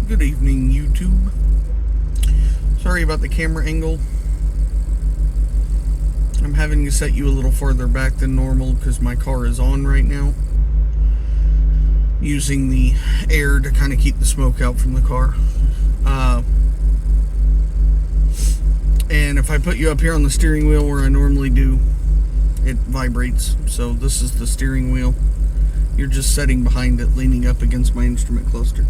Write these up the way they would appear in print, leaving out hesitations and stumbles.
Good evening, YouTube. Sorry about the camera angle. I'm having to set you a little farther back than normal because my car is on right now. Using the air to kind of keep the smoke out from the car. And if I put you up here on the steering wheel where I normally do, it vibrates. So this is the steering wheel. You're just sitting behind it, leaning up against my instrument cluster.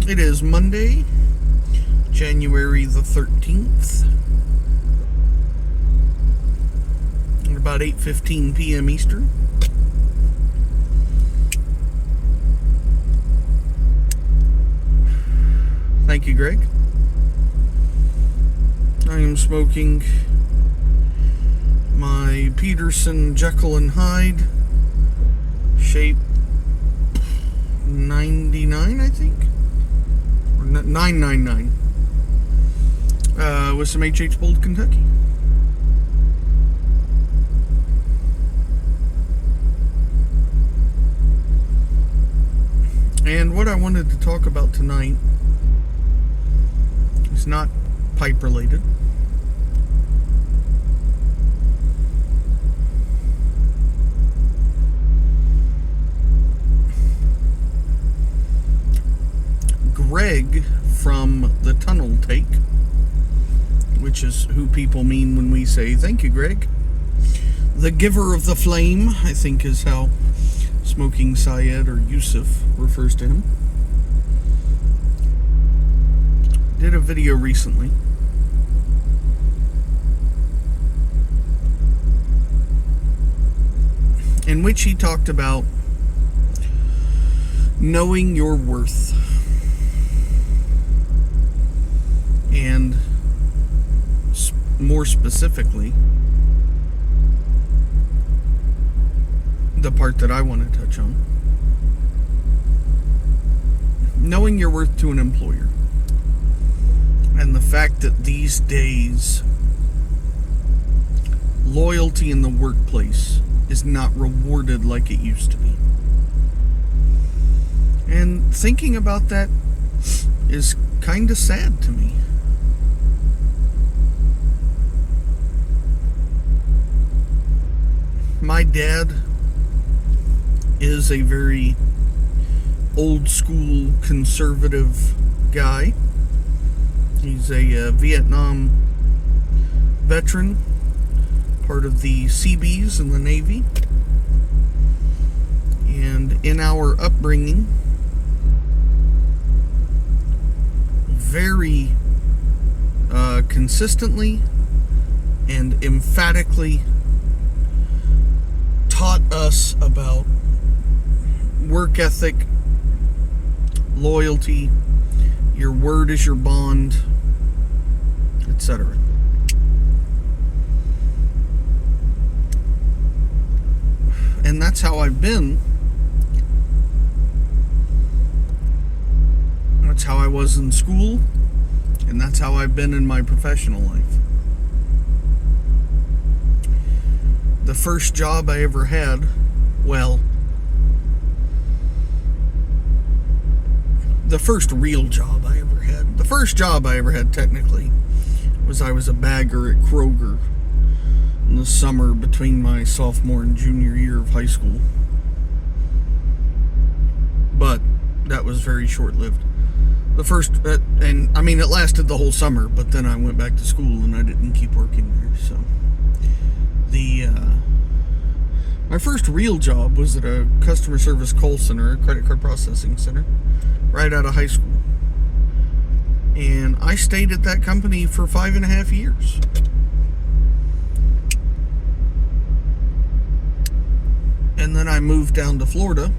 It is Monday, January the 13th, at about 8:15 p.m. Eastern. Thank you, Greg. I am smoking my Peterson Jekyll and Hyde, shape 99, I think. 999 with some H.H. Bold Kentucky. And what I wanted to talk about tonight is not pipe related. Greg from the Tunnel Take, which is who people mean when we say thank you, Greg. The giver of the flame, I think, is how Smoking Syed or Yusuf refers to him. Did a video recently in which he talked about knowing your worth. And more specifically, the part that I want to touch on, knowing your worth to an employer. And the fact that these days, loyalty in the workplace is not rewarded like it used to be. And thinking about that is kind of sad to me. My dad is a very old school conservative guy. He's a Vietnam veteran, part of the Seabees in the Navy. And in our upbringing, very consistently and emphatically taught us about work ethic, loyalty, your word is your bond, etc. And that's how I've been. That's how I was in school, and that's how I've been in my professional life. The first job I ever had, well, the first real job I ever had, the first job I ever had technically, was I was a bagger at Kroger in the summer between my sophomore and junior year of high school. But that was very short-lived. The first, and I mean, it lasted the whole summer, but then I went back to school and I didn't keep working there, so. My first real job was at a customer service call center, a credit card processing center, right out of high school. And I stayed at that company for 5.5 years. And then I moved down to Florida.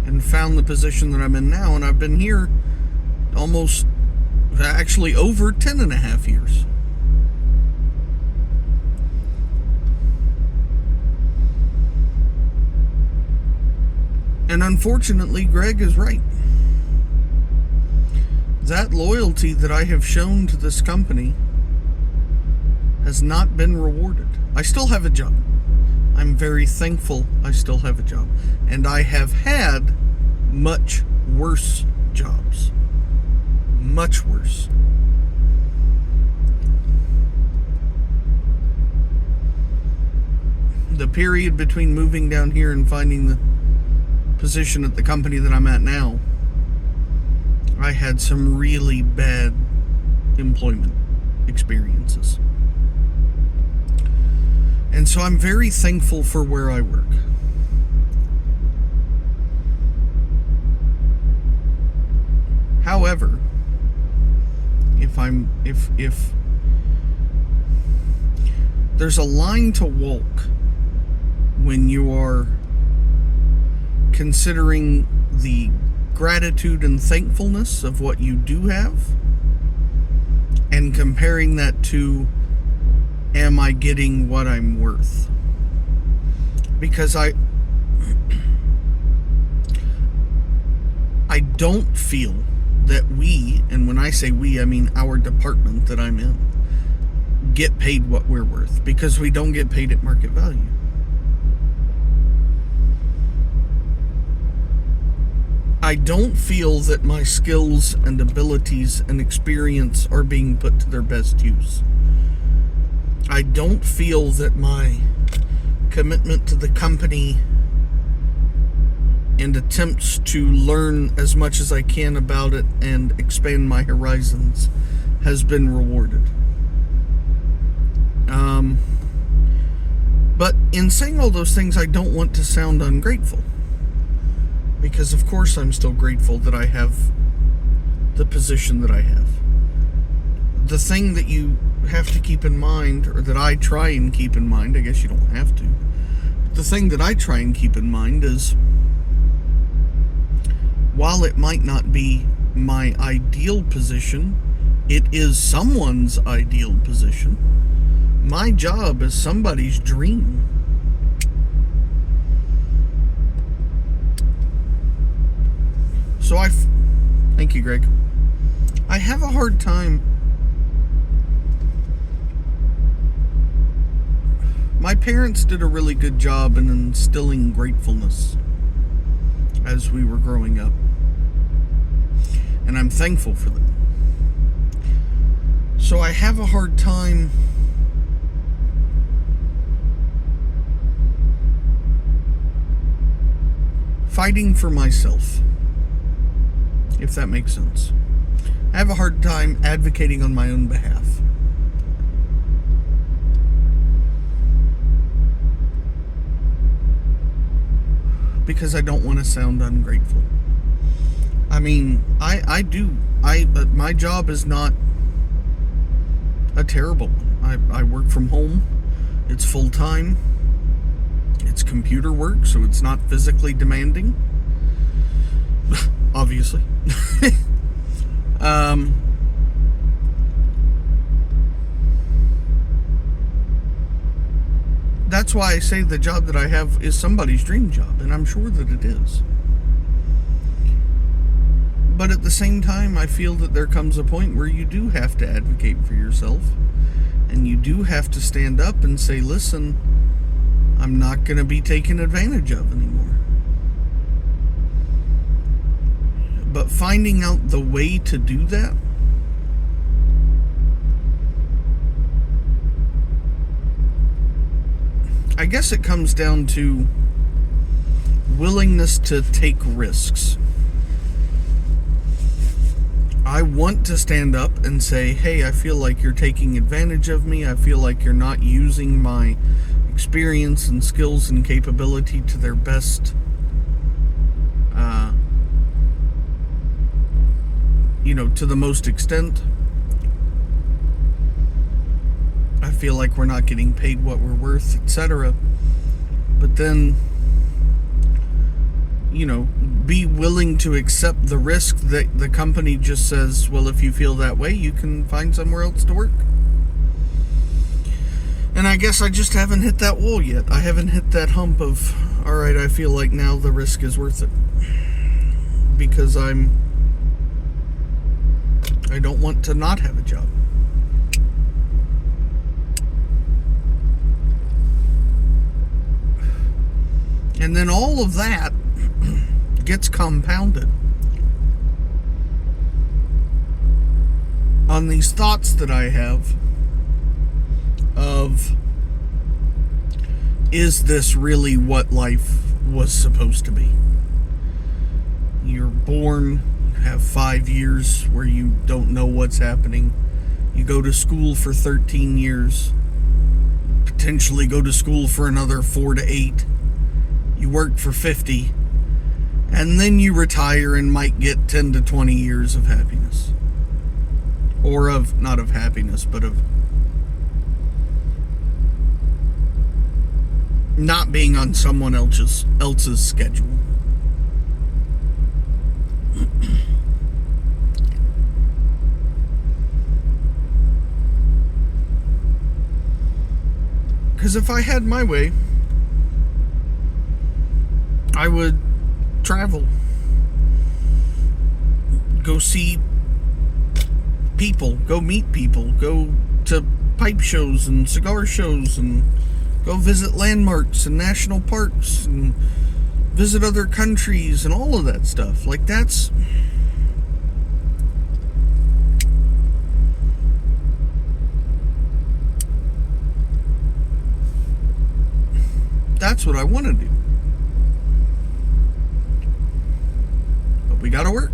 And found the position that I'm in now, and I've been here almost, actually over 10.5 years. And unfortunately, Greg is right. that loyalty that I have shown to this company has not been rewarded. I still have a job. I'm very thankful I still have a job. And I have had much worse jobs. Much worse. The period between moving down here and finding the position at the company that I'm at now, I had some really bad employment experiences. And so I'm very thankful for where I work. However, if there's a line to walk when you are considering the gratitude and thankfulness of what you do have and comparing that to, am I getting what I'm worth? Because I don't feel that we, and when I say we, I mean our department that I'm in, get paid what we're worth, because we don't get paid at market value. I don't feel that my skills and abilities and experience are being put to their best use. I don't feel that my commitment to the company and attempts to learn as much as I can about it and expand my horizons has been rewarded. But in saying all those things, I don't want to sound ungrateful. Because of course I'm still grateful that I have the position that I have. The thing that you have to keep in mind, or that I try and keep in mind, I guess you don't have to, the thing that I try and keep in mind is, while it might not be my ideal position, it is someone's ideal position. My job is somebody's dream. So thank you, Greg. I have a hard time. My parents did a really good job in instilling gratefulness as we were growing up. And I'm thankful for that. So I have a hard time fighting for myself, if that makes sense. I have a hard time advocating on my own behalf. Because I don't want to sound ungrateful. I mean, my job is not a terrible one. I work from home. It's full time. It's computer work, so it's not physically demanding. Obviously. That's why I say the job that I have is somebody's dream job, and I'm sure that it is. But at the same time, I feel that there comes a point where you do have to advocate for yourself, and you do have to stand up and say, listen, I'm not going to be taken advantage of anymore. But finding out the way to do that, I guess it comes down to willingness to take risks. I want to stand up and say, hey, I feel like you're taking advantage of me. I feel like you're not using my experience and skills and capability to their best, to the most extent. I feel like we're not getting paid what we're worth, etc. But then, be willing to accept the risk that the company just says, well, if you feel that way, you can find somewhere else to work. And I guess I just haven't hit that wall yet. I haven't hit that hump of, all right, I feel like now the risk is worth it. Because don't want to not have a job. And then all of that gets compounded on these thoughts that I have of, is this really what life was supposed to be? You're born, you have 5 years where you don't know what's happening. You go to school for 13 years, potentially go to school for another 4 to 8. You work for 50, and then you retire and might get 10 to 20 years of happiness. Or of, not of happiness, but of not being on someone else's schedule. Because if I had my way, I would travel, go see people, go meet people, go to pipe shows and cigar shows, and go visit landmarks and national parks and visit other countries and all of that stuff. Like, that's what I want to do. But we gotta work.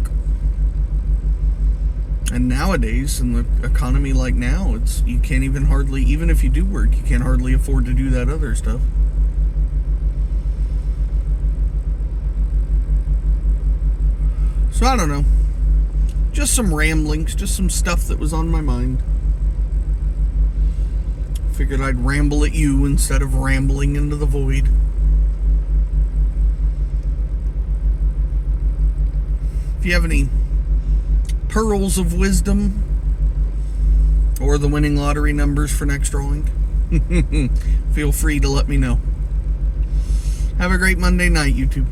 And nowadays, in the economy like now, you can't even hardly, even if you do work, you can't hardly afford to do that other stuff. So I don't know. Just some ramblings, just some stuff that was on my mind. Figured I'd ramble at you instead of rambling into the void. If you have any pearls of wisdom or the winning lottery numbers for next drawing, feel free to let me know. Have a great Monday night, YouTube.